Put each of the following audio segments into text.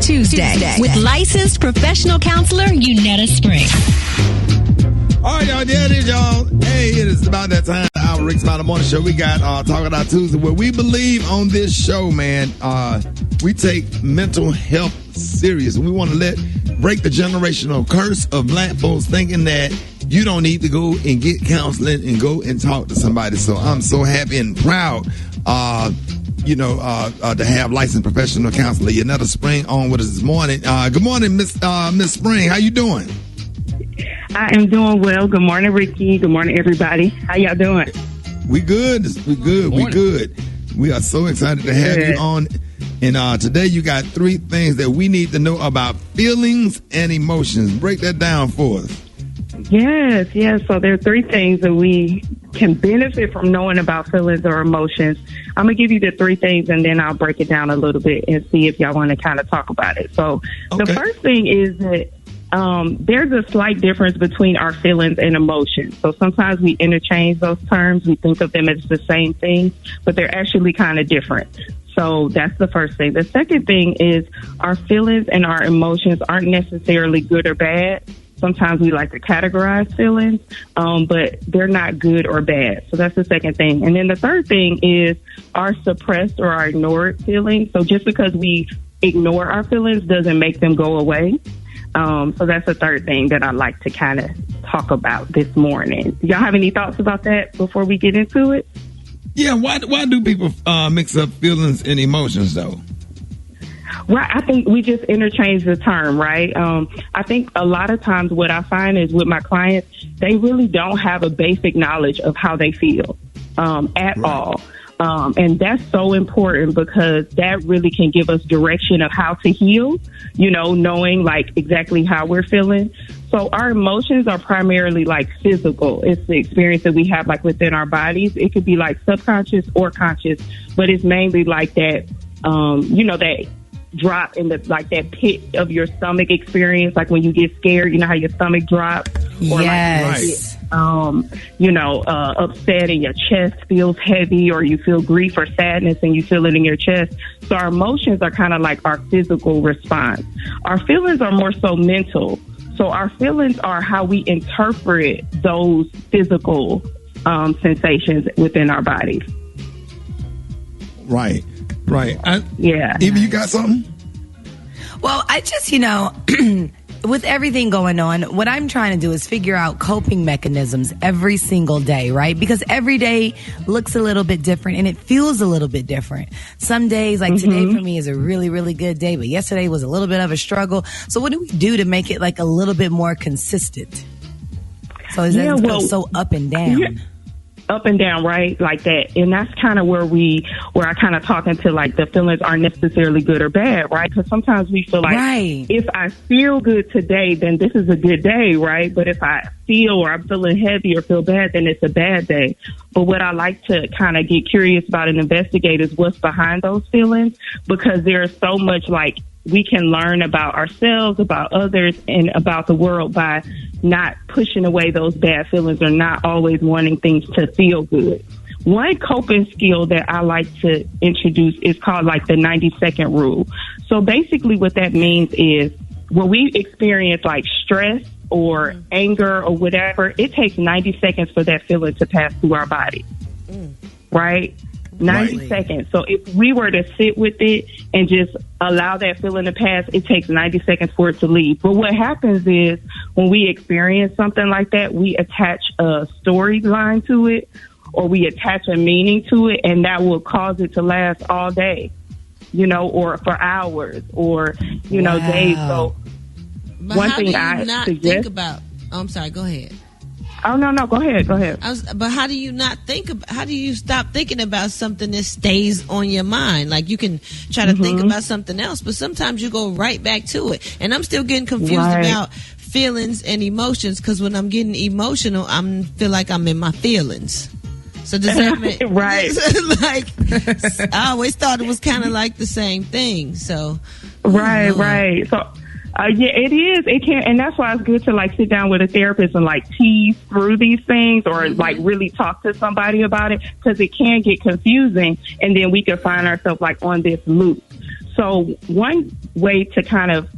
Tuesday with licensed professional counselor Yunetta Spring. All right, y'all. There it is, y'all. Hey, it is about that time. Our Rick's Smiley Morning Show. We got Talking About Tuesday, where we believe on this show, man. We take mental health serious. We want to break the generational curse of black folks thinking that you don't need to go and get counseling and go and talk to somebody. So I'm so happy and proud, to have licensed professional counselor Yunetta Spring on with us this morning. Good morning, Miss Spring. How you doing? I am doing well. Good morning, Rickey. Good morning, everybody. How y'all doing? We good. We good. We are so excited to have you on. And today you got 3 things that we need to know about feelings and emotions. Break that down for us. Yes. So there are 3 things that we can benefit from knowing about feelings or emotions. I'm going to give you the 3 things, and then I'll break it down a little bit and see if y'all want to kind of talk about it. So The first thing is that there's a slight difference between our feelings and emotions. So sometimes we interchange those terms. We think of them as the same thing, but they're actually kind of different. So that's the first thing. The second thing is our feelings and our emotions aren't necessarily good or bad. Sometimes we like to categorize feelings, but they're not good or bad. So that's the second thing. And then the third thing is our suppressed or our ignored feelings. So just because we ignore our feelings doesn't make them go away. So that's the third thing that I'd like to kind of talk about this morning. Do y'all have any thoughts about that before we get into it? Yeah, why do people mix up feelings and emotions, though? Right, I think we just interchange the term, right? I think a lot of times what I find is with my clients, they really don't have a basic knowledge of how they feel at all. And that's so important because that really can give us direction of how to heal, knowing like exactly how we're feeling. So our emotions are primarily like physical. It's the experience that we have like within our bodies. It could be like subconscious or conscious, but it's mainly like that, that drop in the, like that pit of your stomach experience. Like when you get scared, you know how your stomach drops? Or yes. Upset and your chest feels heavy, or you feel grief or sadness and you feel it in your chest. So our emotions are kind of like our physical response. Our feelings are more so mental. So our feelings are how we interpret those physical sensations within our bodies. Right. Yeah. Eva, you got something? Well, I just, with everything going on, what I'm trying to do is figure out coping mechanisms every single day, right? Because every day looks a little bit different and it feels a little bit different. Some days, like today for me is a really, really good day, but yesterday was a little bit of a struggle. So what do we do to make it like a little bit more consistent? So it doesn't feel so up and down. Yeah. Up and down, right? Like that. And that's kind of where I kind of talk into like the feelings aren't necessarily good or bad, right? Because sometimes we feel like if I feel good today, then this is a good day, right? But if I feel or I'm feeling heavy or feel bad, then it's a bad day. But what I like to kind of get curious about and investigate is what's behind those feelings, because there's so much like we can learn about ourselves, about others, and about the world by not pushing away those bad feelings or not always wanting things to feel good. One coping skill that I like to introduce is called like the 90-second rule. So basically what that means is when we experience like stress or anger or whatever, it takes 90 seconds for that feeling to pass through our body, right? 90 seconds. So if we were to sit with it and just allow that feeling to pass, it takes 90 seconds for it to leave. But what happens is when we experience something like that, we attach a storyline to it, or we attach a meaning to it, and that will cause it to last all day, or for hours, or, days. So but one how thing do you I not suggest, think about? Oh, I'm sorry. Go ahead. Oh, no, go ahead. But how do you not think about, how do you stop thinking about something that stays on your mind? Like you can try to think about something else, but sometimes you go right back to it. And I'm still getting confused about feelings and emotions, because when I'm getting emotional, I feel like I'm in my feelings. So does that mean like I always thought it was kind of like the same thing. So right. So yeah, it is. It can, and that's why it's good to like sit down with a therapist and like tease through these things, or like really talk to somebody about it, because it can get confusing, and then we can find ourselves like on this loop. So one way to kind of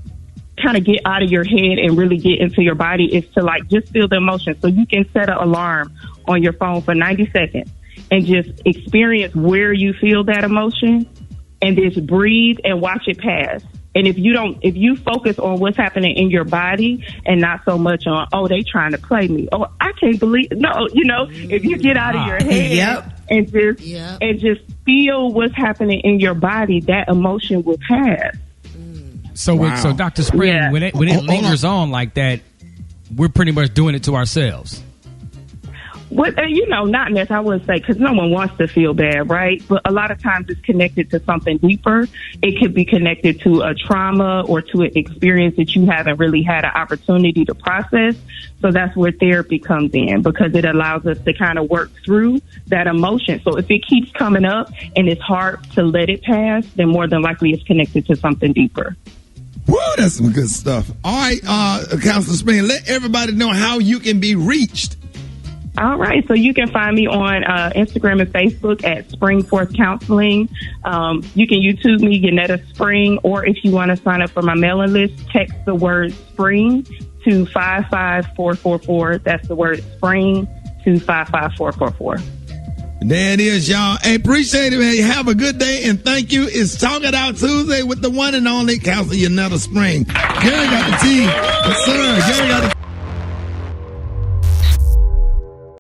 get out of your head and really get into your body is to like just feel the emotion. So you can set an alarm on your phone for 90 seconds and just experience where you feel that emotion and just breathe and watch it pass. And if you focus on what's happening in your body and not so much on, oh, they trying to play me. Oh, I can't believe, no, if you get out of your head and just feel what's happening in your body, that emotion will pass. So Dr. Spring, when it lingers on like that, we're pretty much doing it to ourselves. What, not necessarily, I would say, because no one wants to feel bad, right? But a lot of times it's connected to something deeper. It could be connected to a trauma or to an experience that you haven't really had an opportunity to process. So that's where therapy comes in, because it allows us to kind of work through that emotion. So if it keeps coming up and it's hard to let it pass, then more than likely it's connected to something deeper. Woo, that's some good stuff. All right, Counselor Spring, let everybody know how you can be reached. All right, so you can find me on Instagram and Facebook at Springforth Counseling. You can YouTube me, Yunetta Spring, or if you want to sign up for my mailing list, text the word Spring to 55444. That's the word Spring to 55444. There it is, y'all. Hey, appreciate it, man. Have a good day, and thank you. It's Talk It Out Tuesday with the one and only Counselor Yunetta Spring. Gary got the tea. Yes, sir. Gary got the